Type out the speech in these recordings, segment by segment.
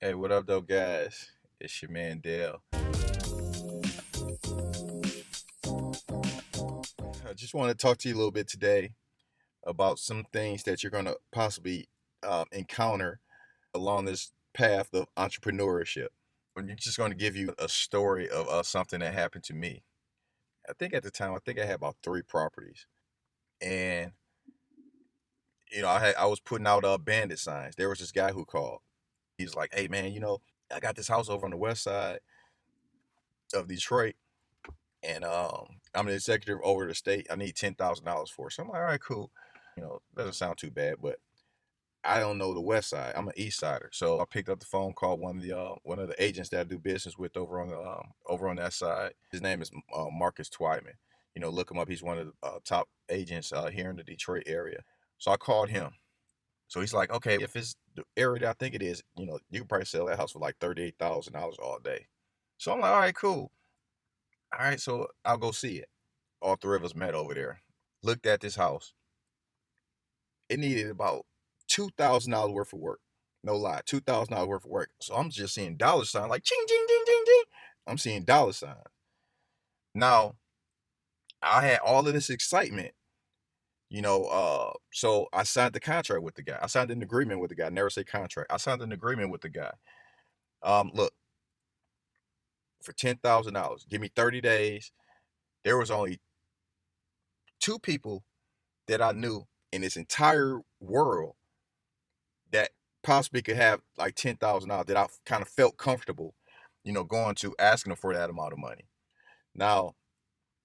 Hey, what up, though, guys? It's your man Dale. I just want to talk to you a little bit today about some things that you're going to possibly encounter along this path of entrepreneurship. I'm just going to give you a story of something that happened to me. I think at the time, I think I had about three properties, and I was putting out bandit signs. There was this guy who called. He's like, "Hey, man, I got this house over on the west side of Detroit, and I'm an executive over the state. I need $10,000 for it." So I'm like, all right, cool. Doesn't sound too bad, but I don't know the West Side. I'm an East Sider, so I picked up the phone, called one of the agents that I do business with over on that side. His name is Marcus Twyman. Look him up. He's one of the top agents here in the Detroit area. So I called him. So he's like, okay, if it's the area that I think it is, you can probably sell that house for like $38,000 all day. So I'm like, all right, cool. All right, so I'll go see it. All three of us met over there. Looked at this house. It needed about $2,000 worth of work. No lie, $2,000 worth of work. So I'm just seeing dollar sign like ching ching ding ding ding. I'm seeing dollar sign. Now I had all of this excitement, so I signed the contract with the guy. I signed an agreement with the guy. Never say contract. I signed an agreement with the guy. Look, for $10,000, give me 30 days. There was only two people that I knew in this entire world that possibly could have like $10,000 that I kind of felt comfortable, going to asking them for that amount of money. Now,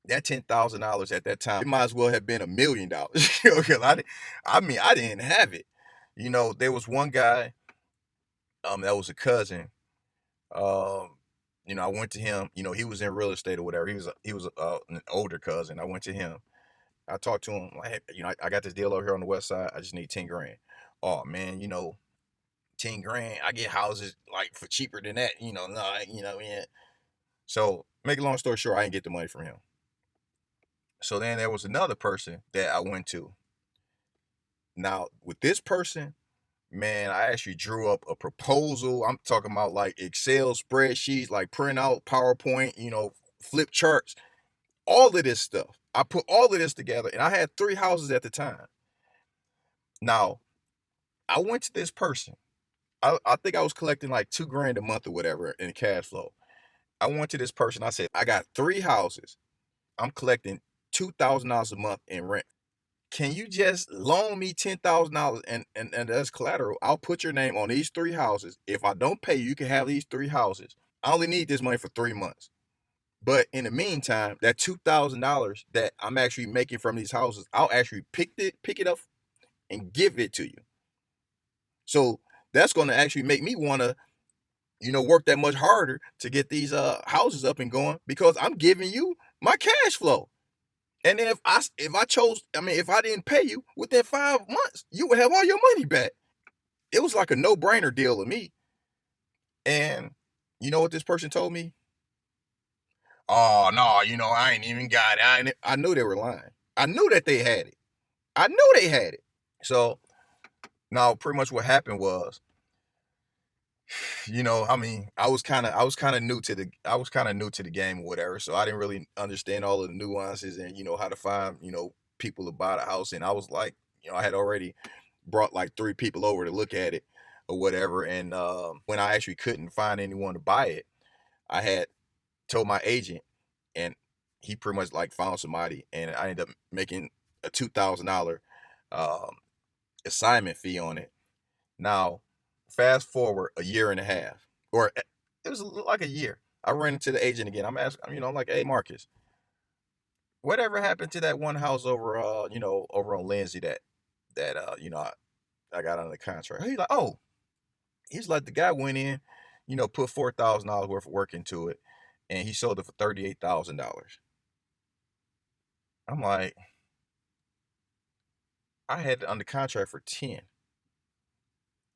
that $10,000 at that time, it might as well have been $1 million, because I didn't have it. There was one guy, that was a cousin. Um, I went to him. He was in real estate or whatever. He was an older cousin. I went to him. I talked to him like, hey, I got this deal over here on the west side. I just need 10 grand. Oh man, 10 grand, I get houses like for cheaper than that, no, yeah. So make a long story short, I didn't get the money from him. So then there was another person that I went to. Now with this person, man, I actually drew up a proposal. I'm talking about like Excel spreadsheets, like print out PowerPoint, flip charts, all of this stuff. I put all of this together, and I had three houses at the time. Now I went to this person. I think I was collecting like 2 grand a month or whatever in cash flow. I went to this person. I said, I got three houses. I'm collecting $2,000 a month in rent. Can you just loan me $10,000 and as collateral? I'll put your name on these three houses. If I don't pay you, you can have these three houses. I only need this money for 3 months. But in the meantime, that $2,000 that I'm actually making from these houses, I'll actually pick it up and give it to you. So that's going to actually make me want to work that much harder to get these houses up and going, because I'm giving you my cash flow. And then if I didn't pay you within 5 months, you would have all your money back. It was like a no-brainer deal to me. And you know what this person told me? Oh no, I ain't even got it. I knew they were lying. I knew that they had it. I knew they had it. So now pretty much what happened was, I was kind of new to the game or whatever, so I didn't really understand all of the nuances and how to find people to buy the house. And I was like, I had already brought like three people over to look at it or whatever. And when I actually couldn't find anyone to buy it, I had told my agent, and he pretty much like found somebody, and I ended up making a $2,000 um, assignment fee on it. Now, fast forward a year and a half, or it was like a year. I ran into the agent again. I'm asking, I'm like, hey, Marcus, whatever happened to that one house over on Lindsay that I got under the contract? He's like, oh, he's like, the guy went in, put $4,000 worth of work into it, and he sold it for $38,000. I'm like, I had it under contract for 10.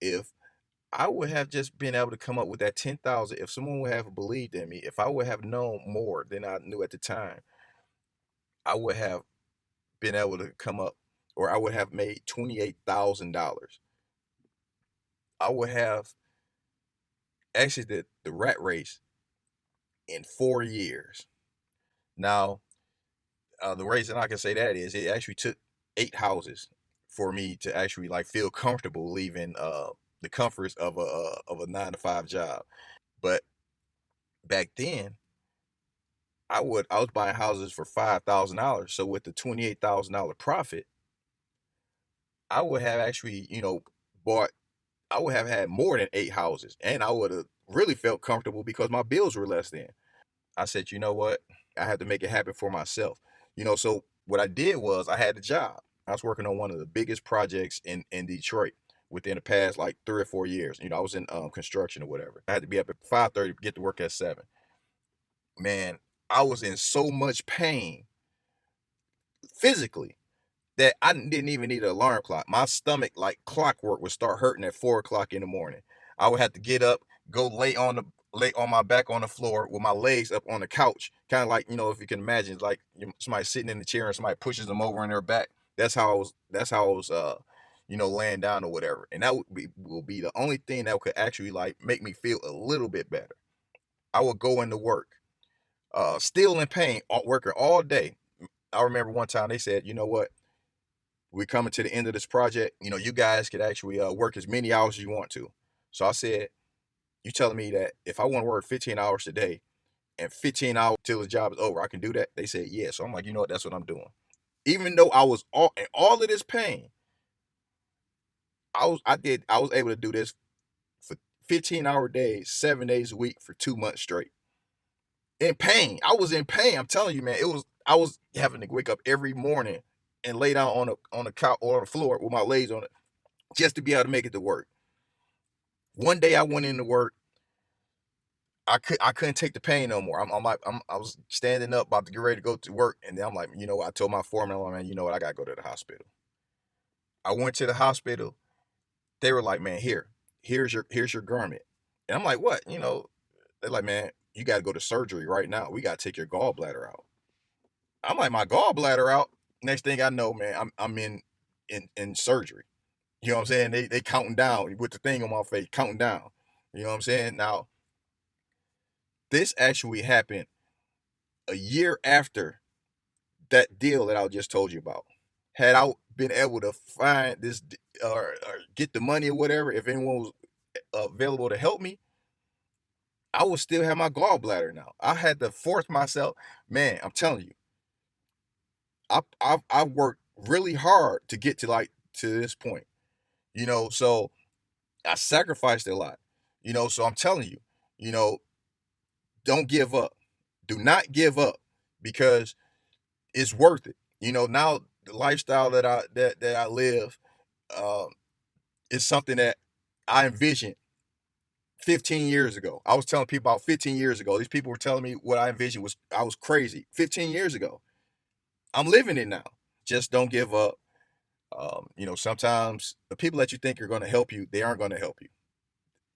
If I would have just been able to come up with that 10,000, if someone would have believed in me, if I would have known more than I knew at the time, I would have been able to come up, or I would have made $28,000. I would have exited the rat race in 4 years. Now, the reason I can say that is it actually took 8 houses for me to actually like feel comfortable leaving the comforts of a 9 to 5 job. But back then, I was buying houses for $5,000. So with the $28,000 profit, I would have actually, bought I would have had more than 8 houses, and I would have really felt comfortable because my bills were less then. I said, you know what? I had to make it happen for myself. So what I did was I had a job. I was working on one of the biggest projects in Detroit within the past like 3 or 4 years. I was in construction or whatever. I had to be up at 5:30, get to work at 7. Man, I was in so much pain physically that I didn't even need an alarm clock. My stomach, like clockwork, would start hurting at 4 o'clock in the morning. I would have to get up, go lay on my back on the floor with my legs up on the couch, kind of like if you can imagine, like somebody sitting in the chair and somebody pushes them over on their back. That's how I was. That's how I was. Laying down or whatever, and that will be the only thing that could actually like make me feel a little bit better. I would go into work, still in pain, working all day. I remember one time they said, you know what? We're coming to the end of this project. You guys could actually work as many hours as you want to. So I said, you telling me that if I want to work 15 hours a day and 15 hours till the job is over, I can do that? They said, yeah. So I'm like, you know what? That's what I'm doing. Even though I was in all of this pain, I was able to do this for 15-hour days, 7 days a week for 2 months straight. In pain. I was in pain. I'm telling you, man. I was having to wake up every morning and lay down on the couch or on the floor with my legs on it just to be able to make it to work. One day I went into work. I couldn't take the pain no more. I was standing up about to get ready to go to work, and then I'm like, I told my foreman, I'm like, man, you know what, I gotta go to the hospital. I went to the hospital. They were like, man, here's your garment. And I'm like, what? They're like, man, you gotta go to surgery right now. We gotta take your gallbladder out. I'm like, my gallbladder out. Next thing I know, man, I'm in surgery. You know what I'm saying? They counting down with the thing on my face, counting down. You know what I'm saying? Now, this actually happened a year after that deal that I just told you about. Had I been able to find this or get the money or whatever, if anyone was available to help me, I would still have my gallbladder now. I had to force myself. Man, I'm telling you, I worked really hard to get to this point. So I sacrificed a lot. So I'm telling you, you know, don't give up. Do not give up because it's worth it. Now the lifestyle that I live um, is something that I envisioned 15 years ago. I was telling people about 15 years ago. These people were telling me what I envisioned was I was crazy 15 years ago. I'm living it now. Just don't give up. Sometimes the people that you think are going to help you, they aren't going to help you.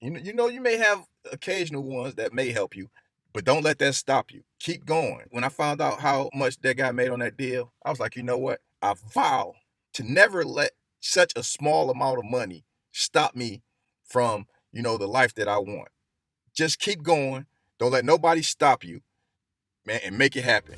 You may have occasional ones that may help you, but don't let that stop you. Keep going. When I found out how much that guy made on that deal, I was like, you know what? I vow to never let such a small amount of money stop me from, the life that I want. Just keep going. Don't let nobody stop you, man, and make it happen.